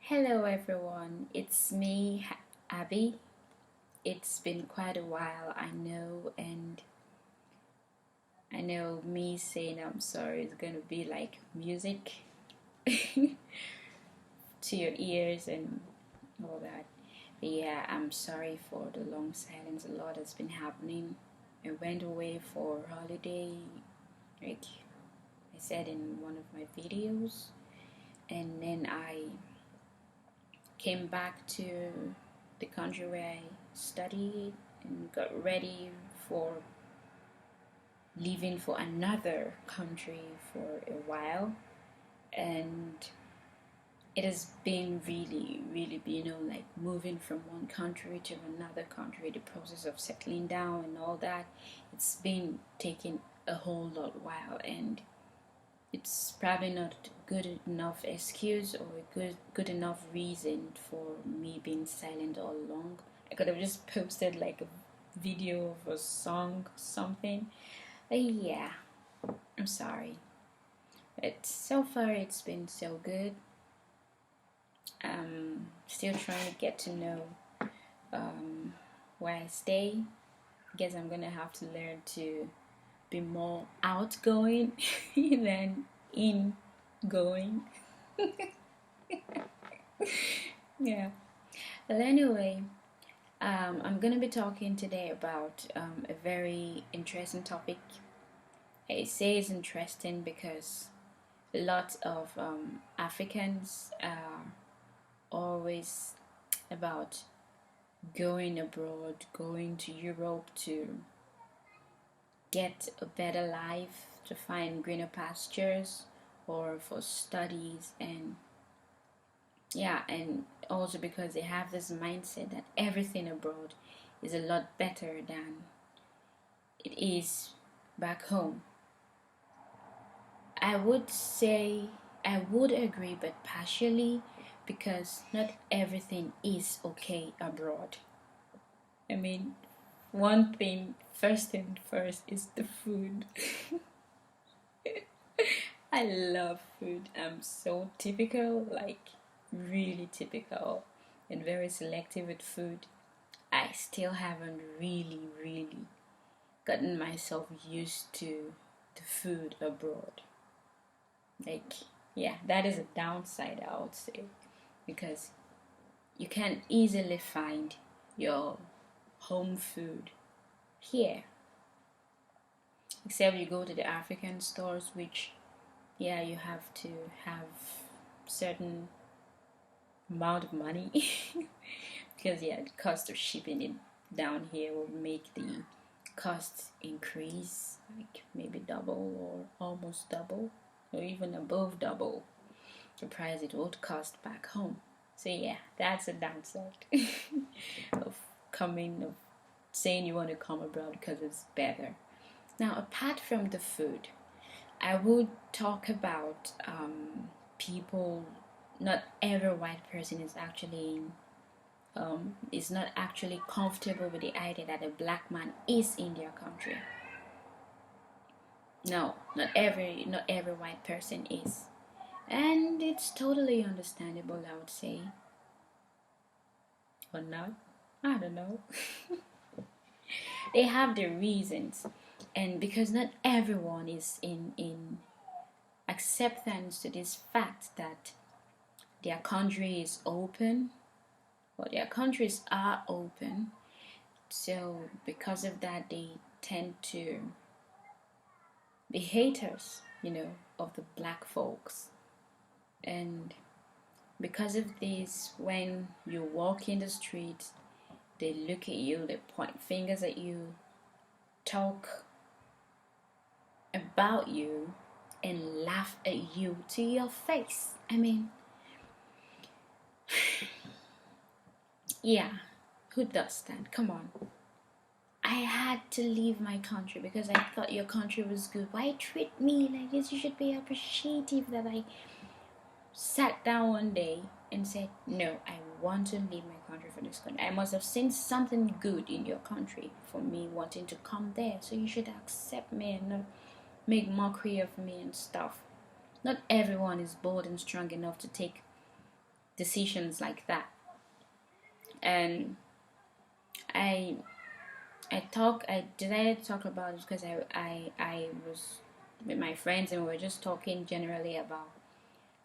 Hello everyone, it's me, Abby. It's been quite a while, I know, and I know me saying I'm sorry is gonna be like music to your ears and all that. But yeah, I'm sorry for the long silence. A lot has been happening. I went away for holiday, like I said in one of my videos, and then I came back to the country where I studied and got ready for leaving for another country for a while. And it has been really, like moving from one country to another country, the process of settling down and all that. It's been taking a whole lot while, and it's probably not good enough excuse or a good enough reason for me being silent all along. I could have just posted like a video of a song or something. But yeah, I'm sorry. But so far it's been so good. Still trying to get to know where I stay. I guess I'm gonna have to learn to be more outgoing than ingoing. Yeah. Well, anyway, I'm gonna be talking today about a very interesting topic. I say it's interesting because a lot of Africans are always about going abroad, going to Europe to get a better life, to find greener pastures, or for studies, and yeah, and also because they have this mindset that everything abroad is a lot better than it is back home. I would say I would agree, but partially because not everything is okay abroad. I mean, one thing, first and first, is the food. I love food. I'm so typical, like really typical, and very selective with food. I still haven't really gotten myself used to the food abroad. Like, yeah, that is a downside, I would say, because you can easily find your home food here, except you go to the African stores, which, yeah, you have to have certain amount of money because, yeah, the cost of shipping it down here will make the cost increase, like maybe double or almost double or even above double the price it would cost back home. So yeah, that's a downside of of saying you want to come abroad because it's better. Now, apart from the food, I would talk about people. Not every white person is not actually comfortable with the idea that a black man is in their country. No, not every white person is. And it's totally understandable, I would say. Or not? I don't know. They have their reasons. And because not everyone is in acceptance to this fact that their country is open, or their countries are open. So because of that, they tend to be haters, of the black folks. And because of this, when you walk in the street, they look at you, they point fingers at you, talk about you, and laugh at you to your face. I mean, yeah, who does that? Come on. I had to leave my country because I thought your country was good. Why treat me like this? You should be appreciative that I sat down one day and said, no, I want to leave my country for this country. I must have seen something good in your country for me wanting to come there. So you should accept me and not make mockery of me and stuff. Not everyone is bold and strong enough to take decisions like that. And I I decided to talk about it because I was with my friends and we were just talking generally about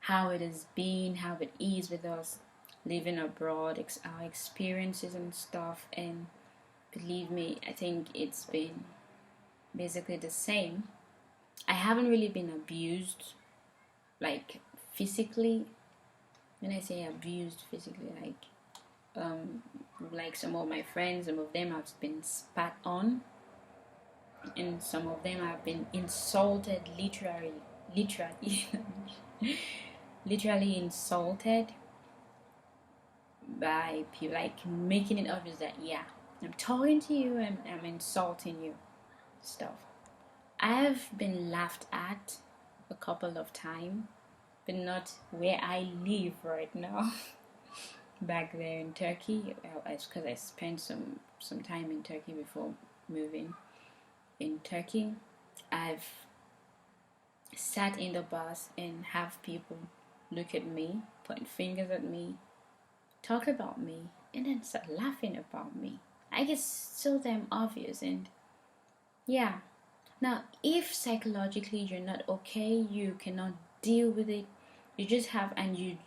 how it has been, how it is with us living abroad, our experiences and stuff. And believe me, I think it's been basically the same. I haven't really been abused, like physically. When I say abused physically, like some of my friends, some of them have been spat on, and some of them have been insulted, literally, literally insulted by people, like making it obvious that yeah, I'm talking to you and I'm insulting you, stuff. I have been laughed at a couple of times, but not where I live right now. Back there in Turkey, it's because I spent some time in Turkey before moving. In Turkey, I've sat in the bus and have people look at me, point fingers at me, talk about me, and then start laughing about me. I guess so damn obvious. And yeah, now if psychologically you're not okay, you cannot deal with it, you just have, and you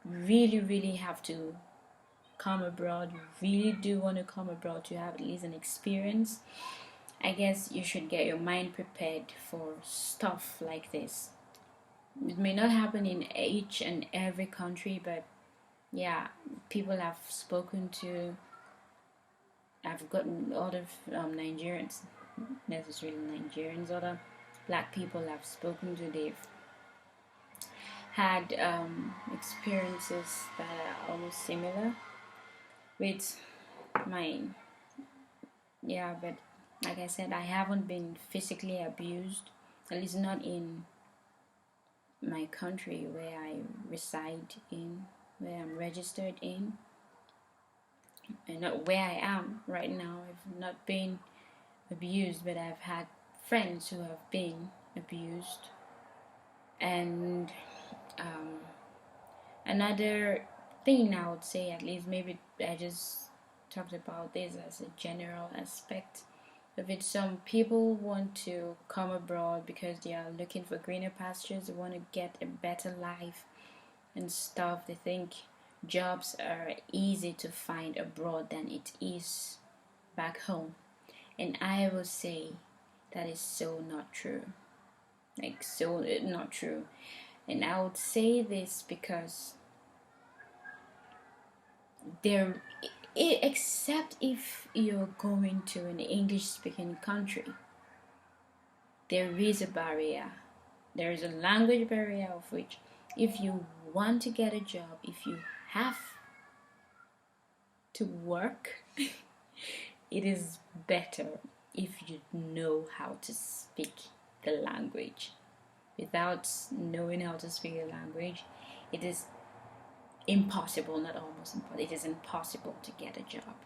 really have to come abroad, you really do want to come abroad to have at least an experience, I guess you should get your mind prepared for stuff like this. It may not happen in each and every country, but yeah, people have spoken to, I've gotten a lot of Nigerians, necessarily Nigerians, other black people I've spoken to, they've had experiences that are almost similar with mine. Yeah, but like I said, I haven't been physically abused, at least not in my country where I reside in, where I'm registered in, and not where I am right now. I've not been abused, but I've had friends who have been abused. And another thing I would say, at least maybe I just talked about this as a general aspect of it. Some people want to come abroad because they are looking for greener pastures, they want to get a better life and stuff. They think jobs are easy to find abroad than it is back home. And I will say that is so not true. Like, so not true. And I would say this because there, except if you're going to an English speaking country, there is a barrier. There is a language barrier of which, if you want to get a job, if you have to work, it is better if you know how to speak the language. Without knowing how to speak the language, it is impossible, not almost impossible, it is impossible to get a job.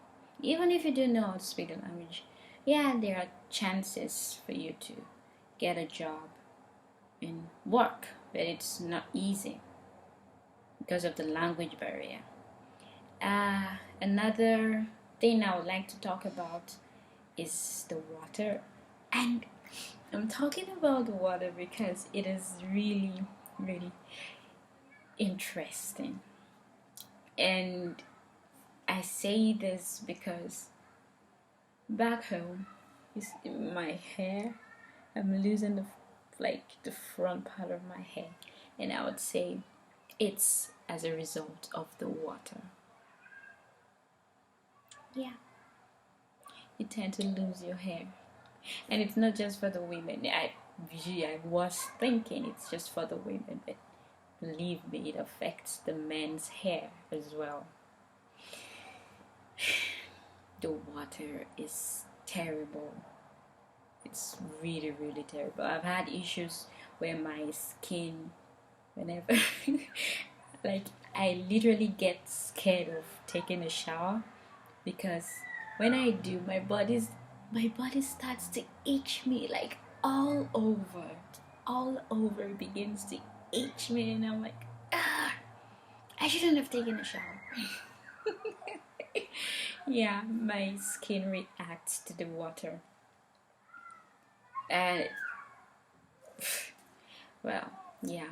Even if you do know how to speak the language, yeah, there are chances for you to get a job and work, but it's not easy because of the language barrier. Another thing I would like to talk about is the water. And I'm talking about the water because it is really interesting. And I say this because back home, my hair, I'm losing the front part of my hair, and I would say it's as a result of the water. Yeah, you tend to lose your hair, and it's not just for the women. I was thinking it's just for the women, but believe me, it affects the men's hair as well. The water is terrible. It's really terrible. I've had issues where my skin, whenever like, I literally get scared of taking a shower because when I do, my body starts to itch me, like all over. It begins to itch me, and I'm like, I shouldn't have taken a shower. Yeah, my skin reacts to the water. And well, yeah.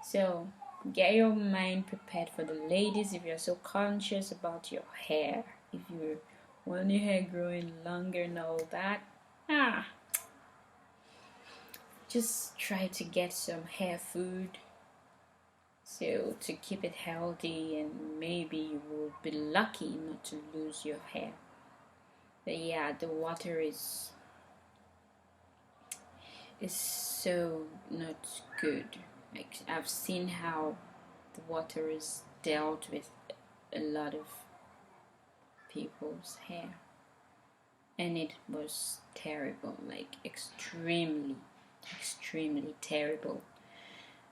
So get your mind prepared for the ladies if you're so conscious about your hair. If you want your hair growing longer and all that, ah, just try to get some hair food so to keep it healthy, and maybe you will be lucky not to lose your hair. But yeah, the water is so not good. Like, I've seen how the water is dealt with a lot of people's hair, and it was terrible, like extremely terrible.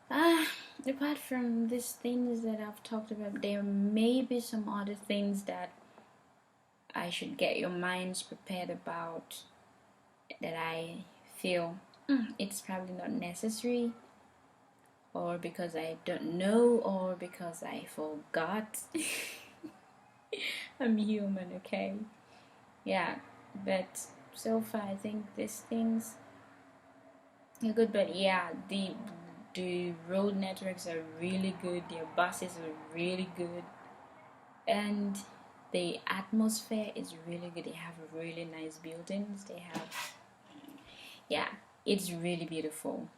Ah, apart from these things that I've talked about, there may be some other things that I should get your minds prepared about, that I feel it's probably not necessary, or because I don't know, or because I forgot. I'm human, okay? Yeah, but so far I think these things are good. But yeah, the road networks are really good. Their buses are really good, and the atmosphere is really good. They have really nice buildings. They have, yeah, it's really beautiful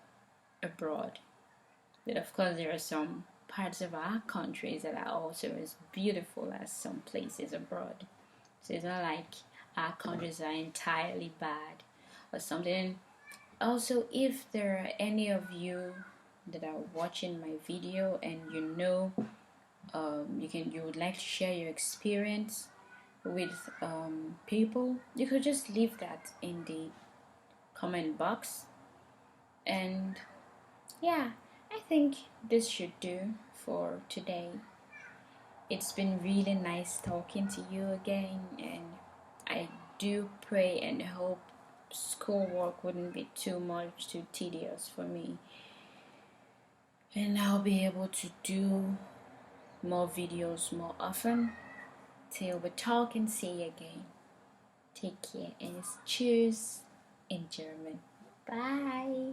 abroad. But of course, there are some parts of our countries that are also as beautiful as some places abroad. So it's not like our countries are entirely bad or something. Also, if there are any of you that are watching my video and you would like to share your experience with people, you could just leave that in the comment box. And yeah, I think this should do for today. It's been really nice talking to you again, and I do pray and hope schoolwork wouldn't be too tedious for me, and I'll be able to do more videos more often. Till we talk and see you again. Take care, and it's Tschüss in German. Bye.